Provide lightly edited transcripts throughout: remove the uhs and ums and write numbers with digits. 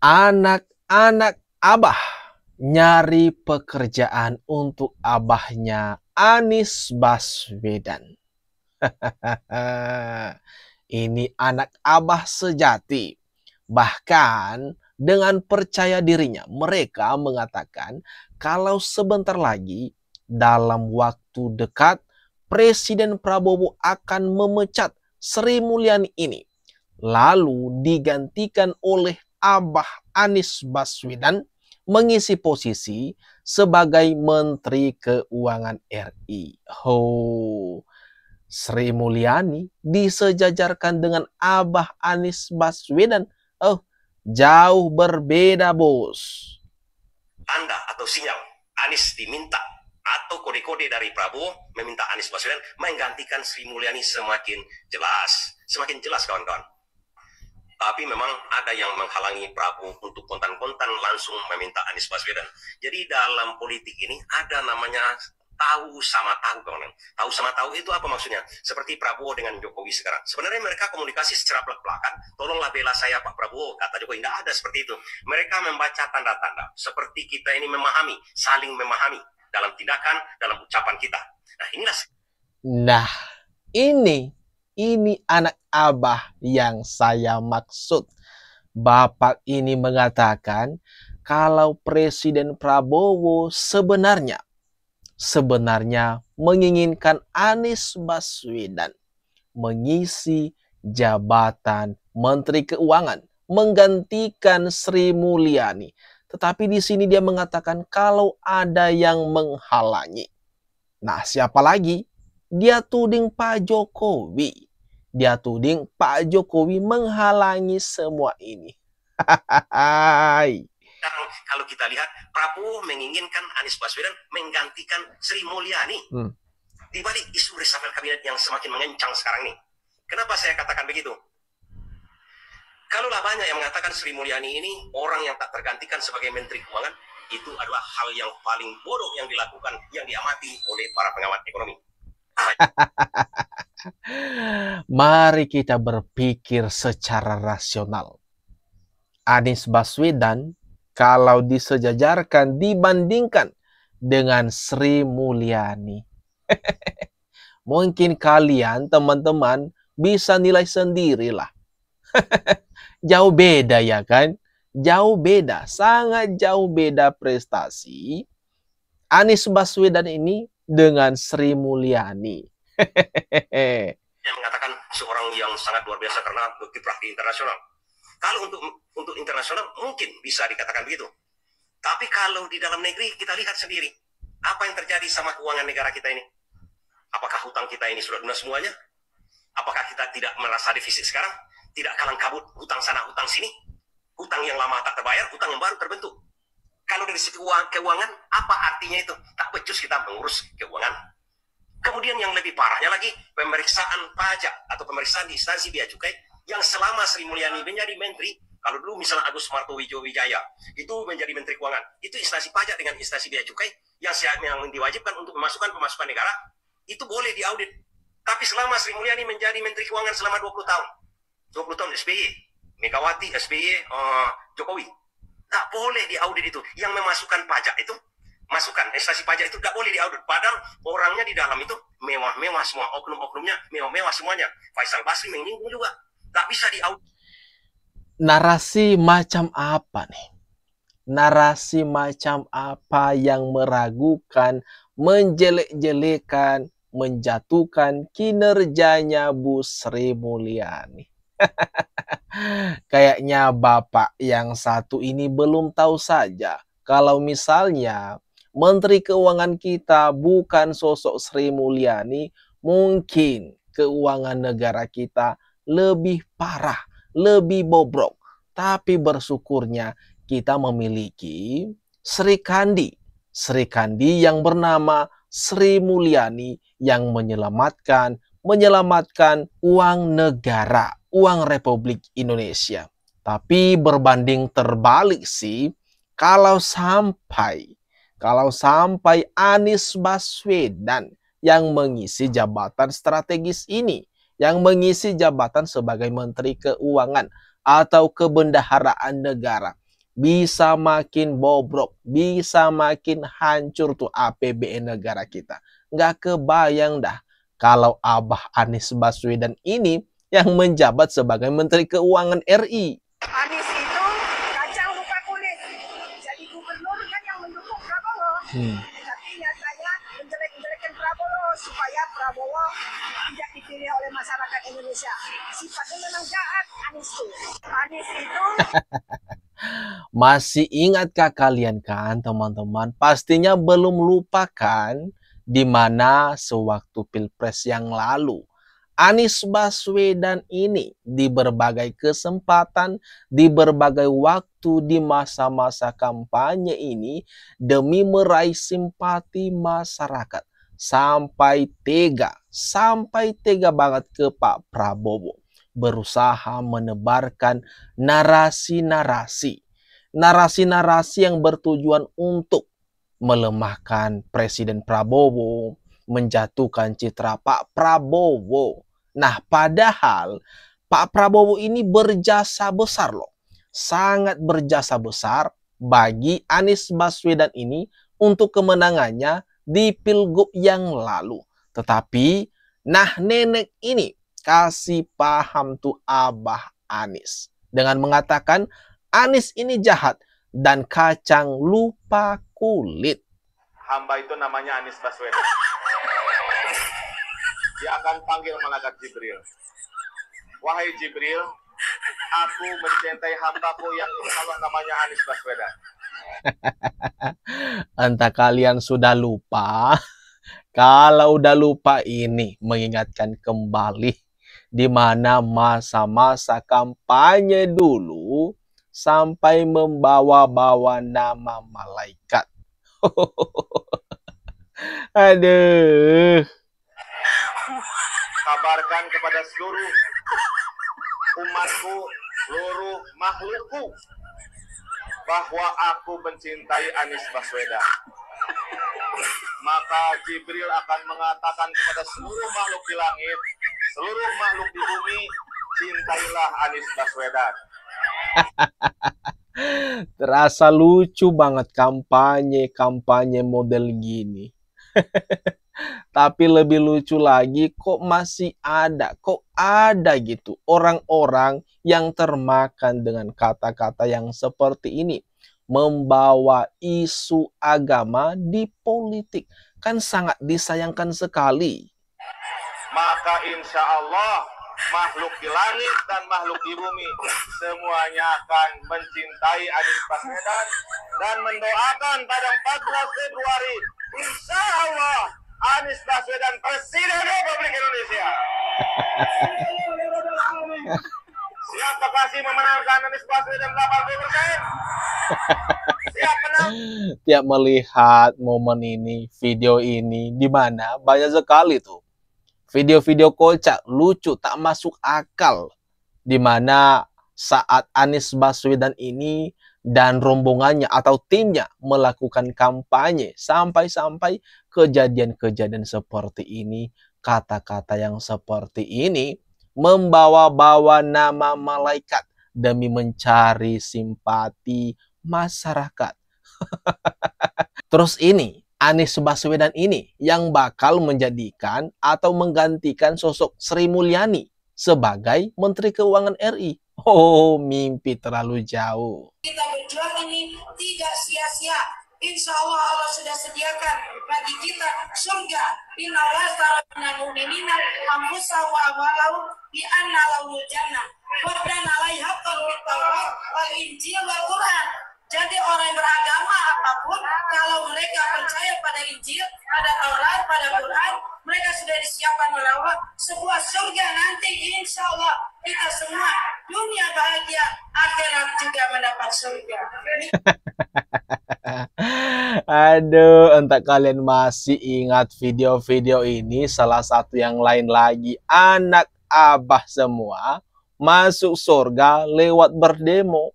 Anak-anak abah nyari pekerjaan untuk abahnya Anies Baswedan. Ini anak abah sejati. Bahkan dengan percaya dirinya, mereka mengatakan kalau sebentar lagi dalam waktu dekat Presiden Prabowo akan memecat Sri Mulyani ini, lalu digantikan oleh Abah Anies Baswedan mengisi posisi sebagai Menteri Keuangan RI. Sri Mulyani disejajarkan dengan Abah Anies Baswedan. Jauh berbeda, bos. Tanda atau sinyal Anies diminta atau kode-kode dari Prabowo meminta Anies Baswedan menggantikan Sri Mulyani semakin jelas kawan-kawan. Tapi memang ada yang menghalangi Prabowo untuk kontan-kontan langsung meminta Anies Baswedan. Jadi dalam politik ini ada namanya tahu sama tahu, kawan. Tahu sama tahu itu apa maksudnya? Seperti Prabowo dengan Jokowi sekarang. Sebenarnya mereka komunikasi secara belak-belakan. Tolonglah bela saya Pak Prabowo, kata Jokowi. Tidak ada seperti itu. Mereka membaca tanda-tanda. Seperti kita ini memahami, saling memahami dalam tindakan, dalam ucapan kita. Nah inilah. Nah ini anak abah yang saya maksud. Bapak ini mengatakan kalau Presiden Prabowo sebenarnya menginginkan Anies Baswedan mengisi jabatan Menteri Keuangan, menggantikan Sri Mulyani. Tetapi di sini dia mengatakan kalau ada yang menghalangi. Nah, siapa lagi? Dia tuding Pak Jokowi. Dia tuding Pak Jokowi menghalangi semua ini. Kalau kita lihat, Prabowo menginginkan Anies Baswedan menggantikan Sri Mulyani. Di balik isu reshuffle kabinet yang semakin mengencang sekarang ini. Kenapa saya katakan begitu? Kalaulah banyak yang mengatakan Sri Mulyani ini orang yang tak tergantikan sebagai Menteri Keuangan, itu adalah hal yang paling bodoh yang dilakukan, yang diamati oleh para pengamat ekonomi. Mari kita berpikir secara rasional. Anies Baswedan kalau disejajarkan, dibandingkan dengan Sri Mulyani, mungkin kalian teman-teman bisa nilai sendirilah. Jauh beda ya kan? Jauh beda, sangat jauh beda prestasi Anies Baswedan ini dengan Sri Mulyani. Yang mengatakan seorang yang sangat luar biasa karena berkiprah di internasional. Kalau untuk internasional mungkin bisa dikatakan begitu. Tapi kalau di dalam negeri kita lihat sendiri apa yang terjadi sama keuangan negara kita ini. Apakah hutang kita ini sudah lunas semuanya? Apakah kita tidak merasa defisit sekarang? Tidak kalang kabut hutang sana hutang sini? Hutang yang lama tak terbayar, hutang yang baru terbentuk. Kalau dari sisi keuangan, apa artinya itu? Tak becus kita mengurus keuangan. Kemudian yang lebih parahnya lagi, pemeriksaan pajak atau pemeriksaan di instansi bea cukai yang selama Sri Mulyani menjadi menteri, kalau dulu misalnya Agus Martowijowijaya itu menjadi menteri keuangan, itu instansi pajak dengan instansi bea cukai yang diwajibkan untuk memasukkan pemasukan negara, itu boleh diaudit. Tapi selama Sri Mulyani menjadi menteri keuangan selama 20 tahun SBY, Megawati, SBY, Jokowi, tak boleh diaudit itu. Yang memasukkan pajak itu, masukan instansi pajak itu tak boleh diaudit. Padahal orangnya di dalam itu mewah-mewah semua, oknum-oknumnya mewah-mewah semuanya. Faisal Basri menyinggung juga, tak bisa diaudit. Narasi macam apa nih? Narasi macam apa yang meragukan, menjelek-jelekan, menjatuhkan kinerjanya Bu Sri Mulyani? Kayaknya Bapak yang satu ini belum tahu saja kalau misalnya Menteri Keuangan kita bukan sosok Sri Mulyani, mungkin keuangan negara kita lebih parah, lebih bobrok. Tapi bersyukurnya kita memiliki Sri Kandi yang bernama Sri Mulyani yang menyelamatkan uang negara, uang Republik Indonesia. Tapi berbanding terbalik sih, kalau sampai Anies Baswedan yang mengisi jabatan strategis ini, yang mengisi jabatan sebagai Menteri Keuangan atau Kebendaharaan Negara, bisa makin bobrok, bisa makin hancur tuh APBN negara kita. Nggak kebayang dah kalau Abah Anies Baswedan ini yang menjabat sebagai Menteri Keuangan RI. Anies itu kacang lupa kulit. Jadi gubernur kan yang mendukung Prabowo. Tapi nyatanya menjelek-jelekan Prabowo supaya Prabowo tidak dipilih oleh masyarakat Indonesia. Sifatnya memang jahat Anies itu. Anies itu Masih ingatkah kalian kan teman-teman? Pastinya belum lupa kan di mana sewaktu Pilpres yang lalu Anies Baswedan ini di berbagai kesempatan, di berbagai waktu di masa-masa kampanye ini demi meraih simpati masyarakat sampai tega banget ke Pak Prabowo berusaha menebarkan narasi-narasi yang bertujuan untuk melemahkan Presiden Prabowo, menjatuhkan citra Pak Prabowo. Nah, padahal Pak Prabowo ini berjasa besar loh. Sangat berjasa besar bagi Anies Baswedan ini untuk kemenangannya di Pilgub yang lalu. Tetapi, nah nenek ini kasih paham tuh Abah Anies dengan mengatakan Anies ini jahat dan kacang lupa kulit. Hamba itu namanya Anies Baswedan. Dia akan panggil malaikat Jibril. Wahai Jibril, aku mencintai hambaku yang Allah namanya Anies Baswedan. Entah kalian sudah lupa? Kalau udah lupa ini mengingatkan kembali di mana masa-masa kampanye dulu sampai membawa-bawa nama malaikat. Aduh. Kabarkan kepada seluruh umatku, seluruh makhlukku, bahwa aku mencintai Anies Baswedan. Maka Jibril akan mengatakan kepada seluruh makhluk di langit, seluruh makhluk di bumi, cintailah Anies Baswedan. Terasa lucu banget kampanye model gini. Tapi lebih lucu lagi kok ada gitu orang-orang yang termakan dengan kata-kata yang seperti ini. Membawa isu agama di politik. Kan sangat disayangkan sekali. Maka insya Allah makhluk di langit dan makhluk di bumi semuanya akan mencintai Anies Baswedan dan mendoakan pada 14 Februari insya Allah Anies Baswedan Presiden Republik Indonesia. Siapa kasih memenangkan Anies Baswedan 80%? Siap menang. Tiap melihat momen ini, video ini, di mana banyak sekali tuh video-video kocak, lucu, tak masuk akal. Di mana saat Anies Baswedan ini dan rombongannya atau timnya melakukan kampanye. Sampai-sampai kejadian-kejadian seperti ini, kata-kata yang seperti ini, membawa-bawa nama malaikat demi mencari simpati masyarakat. Terus ini, Anies Baswedan ini yang bakal menjadikan atau menggantikan sosok Sri Mulyani sebagai Menteri Keuangan RI. Oh, mimpi terlalu jauh. kita berjuang ini tidak sia-sia. Insya Allah Allah sudah sediakan bagi kita surga. Inna Allah ta'ala mu'minina anfusa wa walau bi anna lahu jannah. Wa dan alaihaqqan fit Taurat wal Injil wal Quran. Jadi orang yang beragama apapun, kalau mereka percaya pada Injil, pada Taurat, pada Quran, mereka sudah disiapkan oleh Allah sebuah surga nanti. Insya Allah kita semua dunia bahagia, akhirat juga mendapat surga. Aduh, entah kalian masih ingat video-video ini, salah satu yang lain lagi, anak abah semua masuk surga lewat berdemo.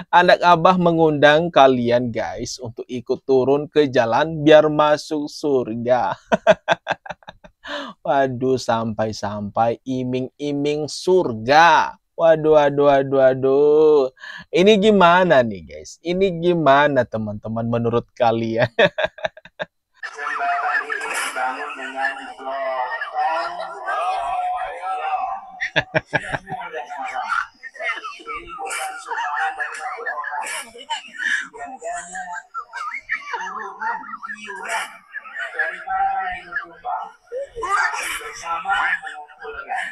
Anak abah mengundang kalian guys untuk ikut turun ke jalan biar masuk surga. Waduh, sampai-sampai iming-iming surga. Waduh, waduh, waduh, waduh. Ini gimana nih guys? Ini gimana teman-teman menurut kalian? Jembatan ini dibangun dengan blok ini bukan sumbangan dari satu orang. Biasanya turun iuran dari para yang bertumbang bersama mengumpulkan.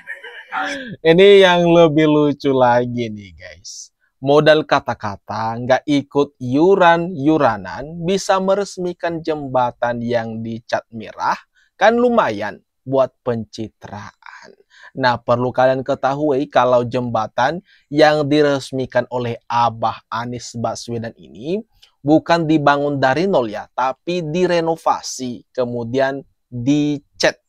Ini yang lebih lucu lagi nih guys. Modal kata-kata nggak ikut yuran-yuranan bisa meresmikan jembatan yang dicat merah, kan lumayan buat pencitraan. Nah, perlu kalian ketahui kalau jembatan yang diresmikan oleh Abah Anies Baswedan ini bukan dibangun dari nol ya, tapi direnovasi, kemudian dicat.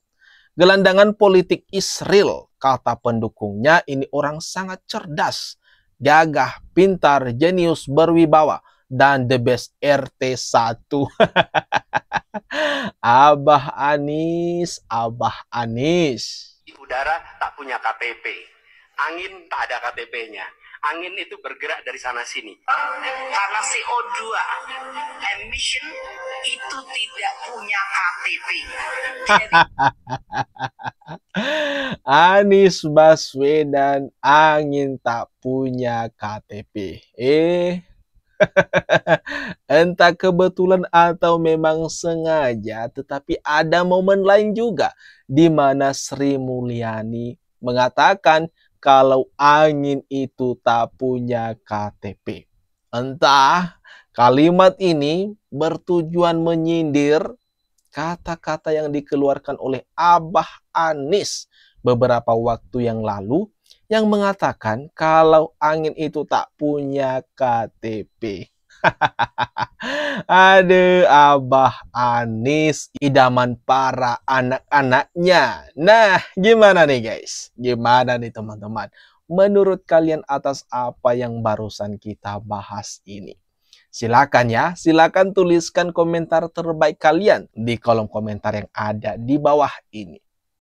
Gelandangan politik Israel, kata pendukungnya, ini orang sangat cerdas, gagah, pintar, jenius, berwibawa, dan the best RT 1. Abah Anies, Abah Anies. Udara tak punya KTP, angin tak ada KTP-nya. Angin itu bergerak dari sana sini. Karena CO2 emission itu tidak punya KTP. Anies Baswedan, angin tak punya KTP. Entah kebetulan atau memang sengaja, tetapi ada momen lain juga di mana Sri Mulyani mengatakan kalau angin itu tak punya KTP. Entah kalimat ini bertujuan menyindir kata-kata yang dikeluarkan oleh Abah Anies beberapa waktu yang lalu yang mengatakan kalau angin itu tak punya KTP. Aduh, Abah Anies, idaman para anak-anaknya. Nah, gimana nih guys? Gimana nih teman-teman? Menurut kalian atas apa yang barusan kita bahas ini? Silakan ya, silakan tuliskan komentar terbaik kalian di kolom komentar yang ada di bawah ini.